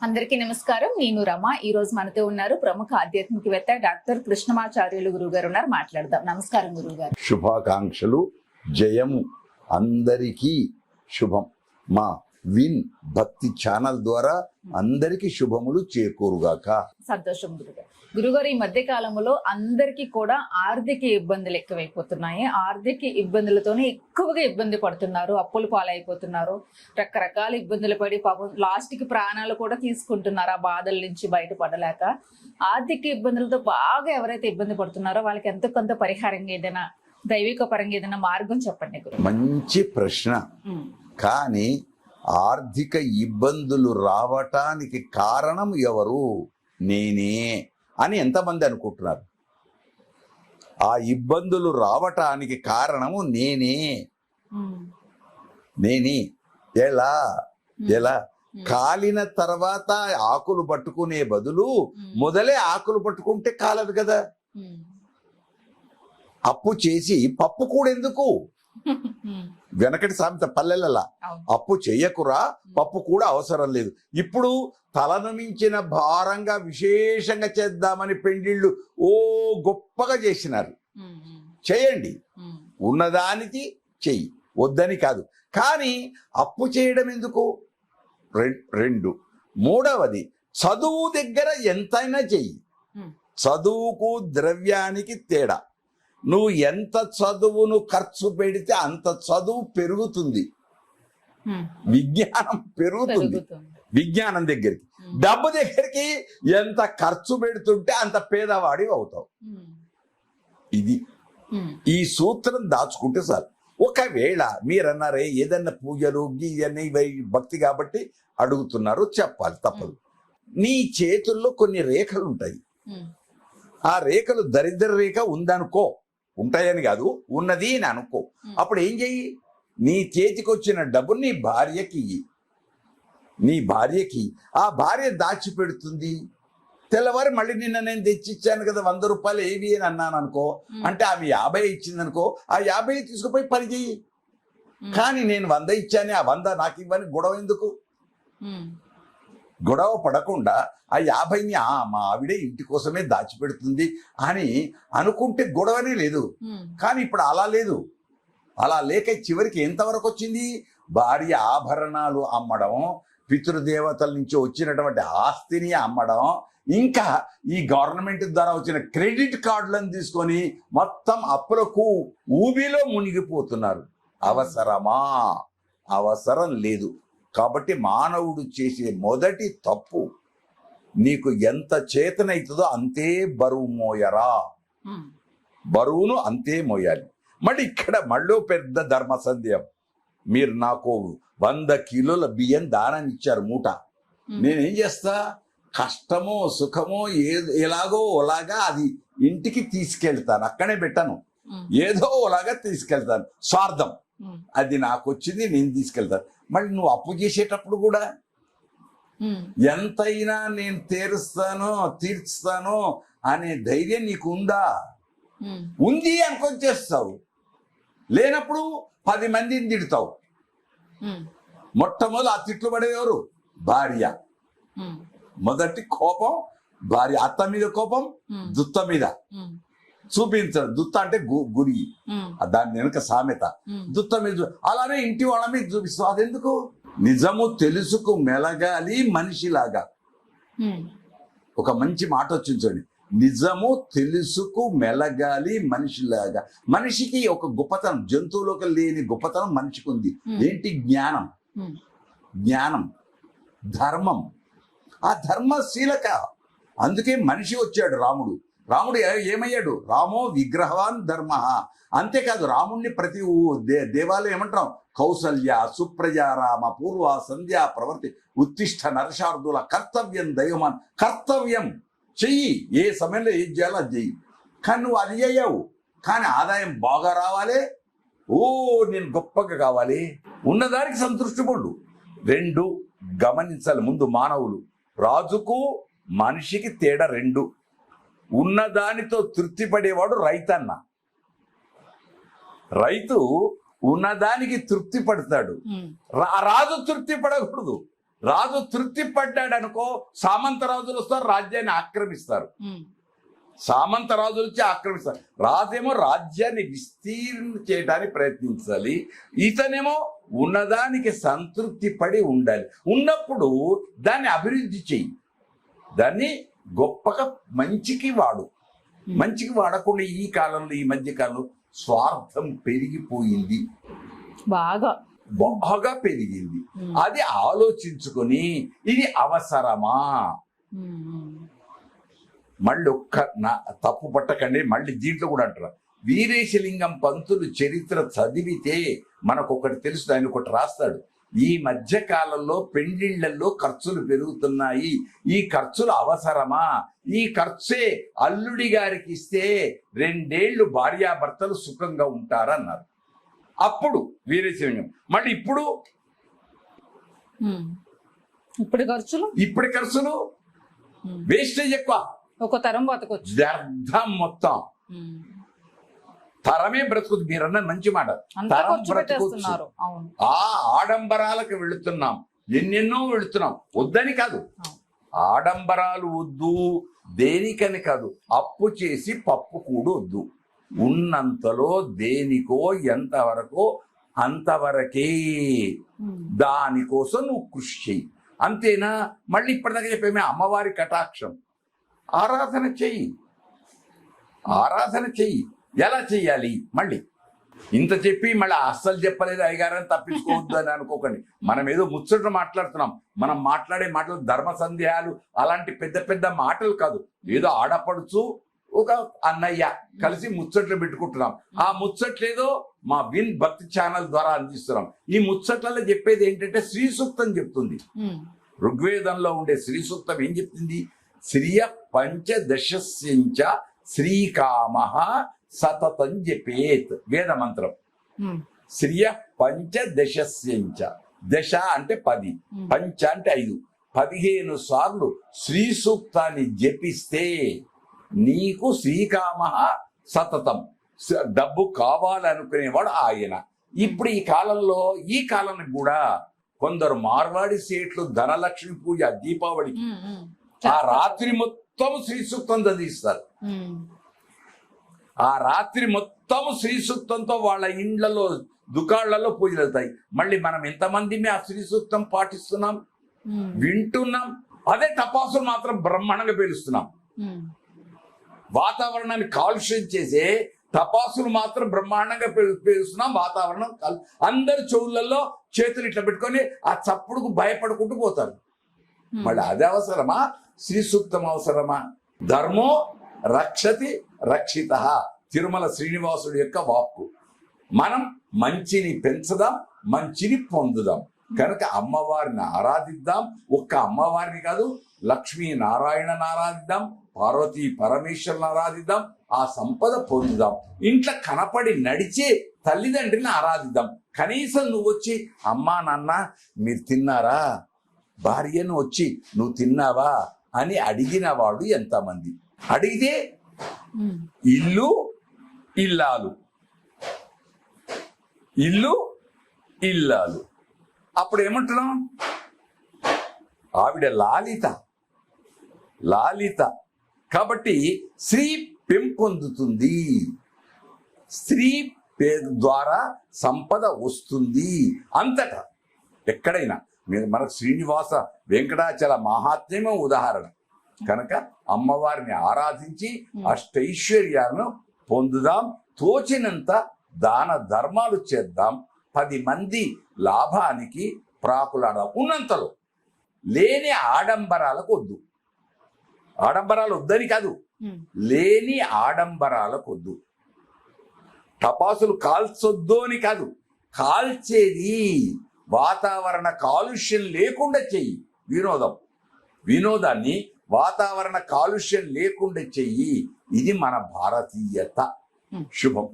అందరికీ నమస్కారం. నేను రమ. ఈ రోజు మనతో ఉన్నారు ప్రముఖ ఆధ్యాత్మికవేత్త డాక్టర్ కృష్ణమాచార్యులు గురువు గారు ఉన్నారు. మాట్లాడదాం. నమస్కారం గురువు గారు. శుభాకాంక్షలు. జయము అందరికీ శుభం. మా విన్ భక్తి ఛానల్ ద్వారా అందరికీ శుభములు చేకూరుగాక. సంతోషం గురుగారు. గురుగారు, ఈ మధ్య కాలంలో అందరికీ కూడా ఆర్థిక ఇబ్బందులు ఎక్కువైపోతున్నాయి. ఆర్థిక ఇబ్బందులతోనే ఎక్కువగా ఇబ్బంది పడుతున్నారు. అప్పులు పాలైపోతున్నారు. రకరకాల ఇబ్బందులు పడి పాపం లాస్ట్కి ప్రాణాలు కూడా తీసుకుంటున్నారు ఆ బాధల నుంచి బయటపడలేక. ఆర్థిక ఇబ్బందులతో బాగా ఎవరైతే ఇబ్బంది పడుతున్నారో వాళ్ళకి ఎంతో కొంత పరిహారంగా ఏదైనా దైవిక పరంగా ఏదైనా మార్గం చెప్పండి గురు. మంచి ప్రశ్న. కానీ ఆర్థిక ఇబ్బందులు రావటానికి కారణం ఎవరు? నేనే అని ఎంతమంది అనుకుంటున్నారు? ఆ ఇబ్బందులు రావటానికి కారణము నేనే. ఎలా ఎలా కాలిన తర్వాత ఆకులు పట్టుకునే బదులు మొదలే ఆకులు పట్టుకుంటే కాలదు కదా. అప్పు చేసి పప్పు కూడా ఎందుకు? వెనకటి సామెత పల్లెలలా, అప్పు చెయ్యకురా పప్పు కూడా అవసరం లేదు. ఇప్పుడు తలను మించిన భారంగా విశేషంగా చేద్దామని పెండిళ్ళు గొప్పగా చేసినారు. చేయండి, ఉన్నదానికి చెయ్యి, వద్దని కాదు. కానీ అప్పు చేయడం ఎందుకు? రెండు. మూడవది, చదువు దగ్గర ఎంతైనా చెయ్యి. చదువుకు ద్రవ్యానికి తేడా. నువ్వు ఎంత చదువును ఖర్చు పెడితే అంత చదువు పెరుగుతుంది, విజ్ఞానం పెరుగుతుంది. విజ్ఞానం దగ్గరికి, డబ్బు దగ్గరికి ఎంత ఖర్చు పెడుతుంటే అంత పేదవాడి అవుతావు. ఇది ఈ సూత్రం దాచుకుంటే చాలు. ఒకవేళ మీరన్నారే ఏదన్నా పూజలు గీయని భక్తి కాబట్టి అడుగుతున్నారు, చెప్పాలి, తప్పదు. నీ చేతుల్లో కొన్ని రేఖలు ఉంటాయి. ఆ రేఖలు దరిద్ర రేఖ ఉందనుకో, ఉంటాయని కాదు, ఉన్నది అని అనుకో. అప్పుడు ఏం చెయ్యి? నీ చేతికి వచ్చిన డబ్బు నీ భార్యకి ఆ భార్య దాచిపెడుతుంది. తెల్లవారి మళ్ళీ నిన్న నేను తెచ్చిచ్చాను కదా 100 రూపాయలు ఏవి అని అన్నాను అనుకో, అంటే ఆమె 50 ఇచ్చింది అనుకో, ఆ 50 తీసుకుపోయి పని చెయ్యి. కానీ నేను 100 ఇచ్చాను, ఆ 100 నాకు ఇవ్వని గొడవ ఎందుకు? గొడవ పడకుండా ఆ 50ని మా ఆవిడే ఇంటి కోసమే దాచిపెడుతుంది అని అనుకుంటే గొడవనే లేదు. కానీ ఇప్పుడు అలా లేదు. అలా లేక చివరికి ఎంతవరకు వచ్చింది? భార్య ఆభరణాలు అమ్మడం, పితృదేవతల నుంచి వచ్చినటువంటి ఆస్తిని అమ్మడం, ఇంకా ఈ గవర్నమెంట్ ద్వారా వచ్చిన క్రెడిట్ కార్డులను తీసుకొని మొత్తం అప్పులకు ఊబిలో మునిగిపోతున్నారు. అవసరమా? అవసరం లేదు. కాబట్టి మానవుడు చేసే మొదటి తప్పు, నీకు ఎంత చేతనైతుందో అంతే బరువు మోయరా. బరువును అంతే మోయాలి. మళ్ళీ ఇక్కడ మళ్ళీ పెద్ద ధర్మ సందేహం. మీరు నాకు 100 కిలోల బియ్యం దానం ఇచ్చారు మూట. నేనేం చేస్తా? కష్టమో సుఖమో ఎలాగో అలాగా అది ఇంటికి తీసుకెళ్తాను, అక్కడే పెట్టాను. ఏదో అలాగా తీసుకెళ్తాను. స్వార్థం, అది నాకు వచ్చింది నేను తీసుకెళ్తాను. మళ్ళీ నువ్వు అప్పు చేసేటప్పుడు కూడా ఎంతైనా నేను తీర్చుతాను అనే ధైర్యం నీకు ఉందా? ఉంది అనుకొని చేస్తావు. లేనప్పుడు 10 మందిని తిడతావు. మొట్టమొదటి ఆ తిట్లు పడేవారు భార్య. మొదటి కోపం భార్య. అత్త మీద కోపం, దుత్త మీద చూపించడు. దుత్త అంటే గురి, దాని వెనుక సామెత. దుత్త మీద, అలానే ఇంటి వాళ్ళ మీద చూపిస్తావు. అదెందుకు? నిజము తెలుసుకు మెలగాలి మనిషిలాగా. ఒక మంచి మాట వచ్చించండి, నిజము తెలుసుకు మెలగాలి మనిషిలాగా. మనిషికి ఒక గొప్పతనం, జంతువులోకి లేని గొప్పతనం మనిషికి ఉంది. ఏంటి? జ్ఞానం, ధర్మం. ఆ ధర్మశీలక. అందుకే మనిషి వచ్చాడు రాముడు. రాముడు ఏమయ్యాడు? రామో విగ్రహవాన్ ధర్మ. అంతేకాదు, రాముణ్ణి ప్రతి దేవాలయం ఏమంటాం? కౌసల్య సుప్రజారామ పూర్వ సంధ్యా ప్రవర్తి ఉత్తిష్ట నరశార్దుల కర్తవ్యం దైవమాన్. కర్తవ్యం చెయ్యి, ఏ సమయంలో ఏం చేయాలో అది చెయ్యి. కానీ నువ్వు అది అయ్యావు. కానీ ఆదాయం బాగా రావాలి, నేను గొప్పగా కావాలి, ఉన్నదానికి సంతృష్టి పడు. 2 గమనించాలి ముందు మానవులు. రాజుకు మనిషికి తేడా 2. ఉన్నదానితో తృప్తి పడేవాడు రైతన్న. రైతు ఉన్నదానికి తృప్తి పడతాడు. రాజు తృప్తి పడకూడదు. రాజు తృప్తి పడ్డాడు అనుకో, సామంత రాజులు వస్తారు, రాజ్యాన్ని ఆక్రమిస్తారు. సామంత రాజులు వచ్చి ఆక్రమిస్తారు. రాజేమో రాజ్యాన్ని విస్తీర్ణం చేయడానికి ప్రయత్నించాలి, ఇతనేమో ఉన్నదానికి సంతృప్తి పడి ఉండాలి. ఉన్నప్పుడు దాన్ని అభివృద్ధి చెయ్యి, దాన్ని గొప్పగా మంచికి వాడు. మంచికి వాడకుండా ఈ కాలంలో, ఈ మధ్య కాలంలో స్వార్థం పెరిగిపోయింది, బాగా పెరిగింది. అది ఆలోచించుకొని ఇది అవసరమా, మళ్ళీ తప్పు పట్టకండి, మళ్ళీ దీంట్లో కూడా అంటారు. వీరేశలింగం పంతులు చరిత్ర చదివితే మనకు ఒకటి తెలుసు, ఆయన ఒకటి రాస్తాడు. ఈ మధ్య కాలంలో పెండిళ్లలో ఖర్చులు పెరుగుతున్నాయి, ఈ ఖర్చులు అవసరమా, ఈ ఖర్చే అల్లుడి గారికి ఇస్తే 2 ఏళ్లు భార్యాభర్తలు సుఖంగా ఉంటారన్నారు అప్పుడు వీరేశలింగం. మళ్ళీ ఇప్పుడు ఖర్చులు వేస్టేజ్ ఎక్కువ, ఒక తరం బతకొచ్చు, వ్యర్థం మొత్తం. తరమే బ్రతుకుతుంది. మీరన్న మంచి మాట, తరం బ్రతుకొచ్చు. ఆ ఆడంబరాలకు వెళుతున్నాం, ఎన్నెన్నో వెళుతున్నాం. వద్దని కాదు, ఆడంబరాలు వద్దు, దేనికని కాదు. అప్పు చేసి పప్పు కూడా వద్దు. ఉన్నంతలో దేనికో ఎంతవరకో అంతవరకే, దానికోసం నువ్వు కృషి చెయ్యి, అంతేనా. మళ్ళీ ఇప్పటిదాకా చెప్పేమే అమ్మవారి కటాక్షం, ఆరాధన చెయ్యి. ఎలా చెయ్యాలి? మళ్ళీ ఇంత చెప్పి మళ్ళీ అస్సలు చెప్పలేదు అయ్యగారని తప్పించుకోవద్దు అని అనుకోకండి. మనం ఏదో ముచ్చట మాట్లాడుతున్నాం. మనం మాట్లాడే మాటలు ధర్మ సందేహాలు అలాంటి పెద్ద పెద్ద మాటలు కాదు. ఏదో ఆడపడుచు ఒక అన్నయ్య కలిసి ముచ్చట్లు పెట్టుకుంటున్నాం. ఆ ముచ్చట్లేదో మా విన్ భక్తి ఛానల్ ద్వారా అందిస్తున్నాం. ఈ ముచ్చట్లలో చెప్పేది ఏంటంటే శ్రీ సూక్తం చెప్తుంది. ఋగ్వేదంలో ఉండే శ్రీ సూక్తం ఏం చెప్తుంది? శ్రియ పంచదశస్యంచ శ్రీకామః సతతం జపేత్. వేద మంత్రం. శ్రియ పంచదశస్యంచ, దశ అంటే 10, పంచ అంటే 5, 15 సార్లు శ్రీ సూక్తాన్ని జపిస్తే నీకు శ్రీకామః సతతం, డబ్బు కావాలనుకునేవాడు ఆయన. ఇప్పుడు ఈ కాలంలో, ఈ కాలానికి కూడా కొందరు మార్వాడి సేట్లు ధనలక్ష్మి పూజ దీపావళికి ఆ రాత్రి మొత్తం శ్రీ సూక్తం చదివిస్తారు. ఆ రాత్రి మొత్తం శ్రీ సూక్తంతో వాళ్ళ ఇండ్లలో దుకాళ్లలో పూజలు అవుతాయి. మళ్ళీ మనం ఎంతమంది ఆ శ్రీ సూక్తం పాటిస్తున్నాం, వింటున్నాం. అదే టపాసులు మాత్రం బ్రహ్మాండంగా పేలుస్తున్నాం. వాతావరణాన్ని కాలుష్యం చేసే టపాసులు మాత్రం బ్రహ్మాండంగా పేలుస్తున్నాం. వాతావరణం అందరి చెవులలో చేతులు ఇట్లా పెట్టుకొని ఆ చప్పుడుకు భయపడుకుంటూ పోతారు. మళ్ళీ అది అవసరమా? శ్రీ సూక్తం అవసరమా? ధర్మో రక్షతి రక్షితః, తిరుమల శ్రీనివాసుడి యొక్క వాక్కు. మనం మంచిని పెంచుదాం, మంచిని పొందుదాం. కనుక అమ్మవారిని ఆరాధిద్దాం. ఒక్క అమ్మవారిని కాదు, లక్ష్మీ నారాయణని ఆరాధిద్దాం, పార్వతీ పరమేశ్వరుని ఆరాధిద్దాం, ఆ సంపద పొందుదాం. ఇంట్లో కనపడి నడిచే తల్లిదండ్రిని ఆరాధిద్దాం. కనీసం నువ్వు వచ్చి అమ్మా నాన్న మీరు తిన్నారా, భార్యను వచ్చి నువ్వు తిన్నావా అని అడిగిన వాడు ఎంతమంది? అడిగితే ఇల్లు ఇల్లాలు. అప్పుడు ఏమంటున్నాం? ఆవిడ లాలిత. కాబట్టి స్త్రీ పెంపొందుతుంది, స్త్రీ ద్వారా సంపద వస్తుంది. అంతటా ఎక్కడైనా మనకు శ్రీనివాస వెంకటాచల మహాత్మ్యమే ఉదాహరణ. కనుక అమ్మవారిని ఆరాధించి అష్టైశ్వర్యాలను పొందుదాం. తోచినంత దాన ధర్మాలు చేద్దాం. 10 మంది లాభానికి ప్రాకులాడదాం. ఉన్నంతలో లేని ఆడంబరాలకు వద్దు. ఆడంబరాలు వద్దని కాదు, లేని ఆడంబరాలకు వద్దు. టపాసులు కాల్చొద్దు అని కాదు, కాల్చేది వాతావరణ కాలుష్యం లేకుండా చెయ్యి. వినోదాన్ని వాతావరణ కాలుష్యం లేకుండా చెయ్యి. ఇది మన భారతీయత. శుభం.